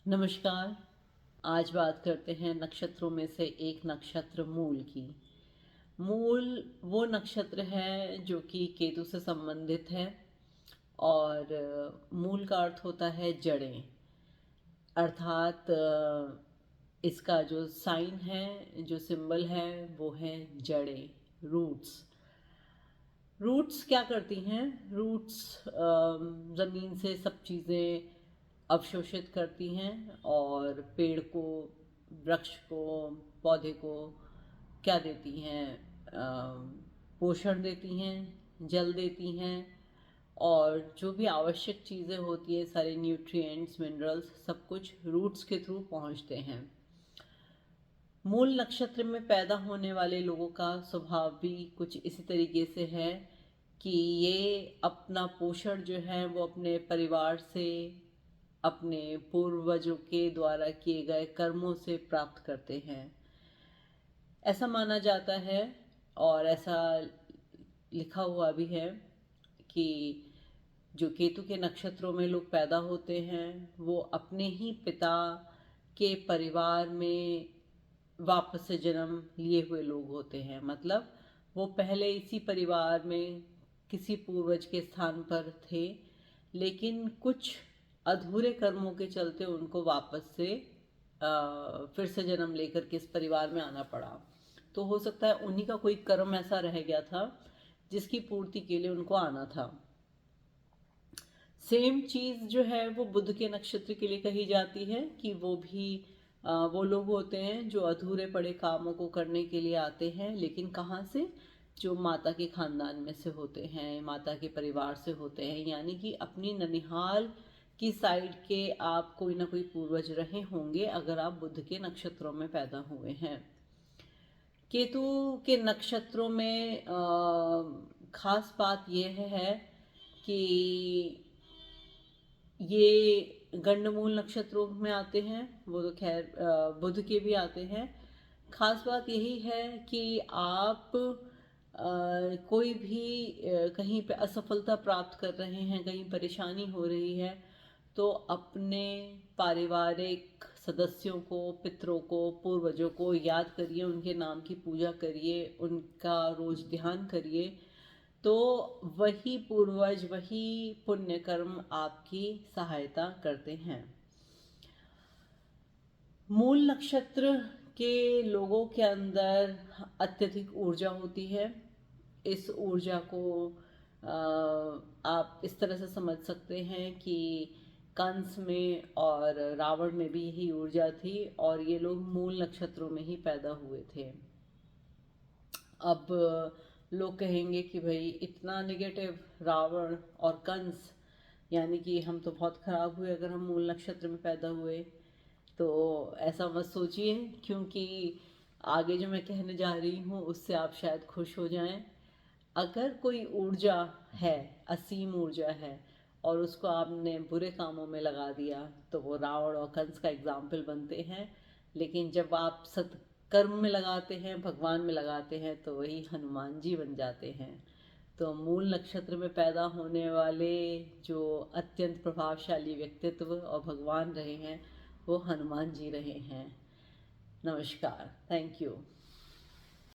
नमस्कार। आज बात करते हैं नक्षत्रों में से एक नक्षत्र मूल की। मूल वो नक्षत्र है जो कि केतु से संबंधित है और मूल का अर्थ होता है जड़ें। अर्थात इसका जो साइन है, जो सिंबल है, वो है जड़ें, रूट्स। रूट्स क्या करती हैं? रूट्स ज़मीन से सब चीज़ें अवशोषित करती हैं और पेड़ को, वृक्ष को, पौधे को क्या देती हैं? पोषण देती हैं, जल देती हैं और जो भी आवश्यक चीज़ें होती है, सारे न्यूट्रिएंट्स, मिनरल्स, सब कुछ रूट्स के थ्रू पहुंचते हैं। मूल नक्षत्र में पैदा होने वाले लोगों का स्वभाव भी कुछ इसी तरीके से है कि ये अपना पोषण जो है वो अपने परिवार से, अपने पूर्वजों के द्वारा किए गए कर्मों से प्राप्त करते हैं। ऐसा माना जाता है और ऐसा लिखा हुआ भी है कि जो केतु के नक्षत्रों में लोग पैदा होते हैं वो अपने ही पिता के परिवार में वापस से जन्म लिए हुए लोग होते हैं। मतलब वो पहले इसी परिवार में किसी पूर्वज के स्थान पर थे, लेकिन कुछ अधूरे कर्मों के चलते उनको वापस से फिर से जन्म लेकर के इस परिवार में आना पड़ा। तो हो सकता है उन्हीं का कोई कर्म ऐसा रह गया था जिसकी पूर्ति के लिए उनको आना था। सेम चीज़ जो है वो बुध के नक्षत्र के लिए कही जाती है कि वो भी वो लोग होते हैं जो अधूरे पड़े कामों को करने के लिए आते हैं, लेकिन कहाँ से? जो माता के खानदान में से होते हैं, माता के परिवार से होते हैं। यानी कि अपनी ननिहाल की साइड के आप कोई ना कोई पूर्वज रहे होंगे अगर आप बुध के नक्षत्रों में पैदा हुए हैं। केतु के नक्षत्रों में खास बात यह है कि ये गंडमूल नक्षत्रों में आते हैं, वो तो खैर बुध के भी आते हैं। खास बात यही है कि आप कोई भी कहीं पे असफलता प्राप्त कर रहे हैं, कहीं परेशानी हो रही है, तो अपने पारिवारिक सदस्यों को, पितरों को, पूर्वजों को याद करिए, उनके नाम की पूजा करिए, उनका रोज ध्यान करिए। तो वही पूर्वज, वही पुण्य कर्म आपकी सहायता करते हैं। मूल नक्षत्र के लोगों के अंदर अत्यधिक ऊर्जा होती है। इस ऊर्जा को आप इस तरह से समझ सकते हैं कि कंस में और रावण में भी यही ऊर्जा थी और ये लोग मूल नक्षत्रों में ही पैदा हुए थे। अब लोग कहेंगे कि भाई इतना नेगेटिव रावण और कंस, यानी कि हम तो बहुत खराब हुए अगर हम मूल नक्षत्र में पैदा हुए। तो ऐसा मत सोचिए, क्योंकि आगे जो मैं कहने जा रही हूँ उससे आप शायद खुश हो जाएं। अगर कोई ऊर्जा है, असीम ऊर्जा है, और उसको आपने बुरे कामों में लगा दिया तो वो रावण और कंस का एग्जाम्पल बनते हैं। लेकिन जब आप सत्कर्म में लगाते हैं, भगवान में लगाते हैं, तो वही हनुमान जी बन जाते हैं। तो मूल नक्षत्र में पैदा होने वाले जो अत्यंत प्रभावशाली व्यक्तित्व और भगवान रहे हैं वो हनुमान जी रहे हैं। नमस्कार, थैंक यू।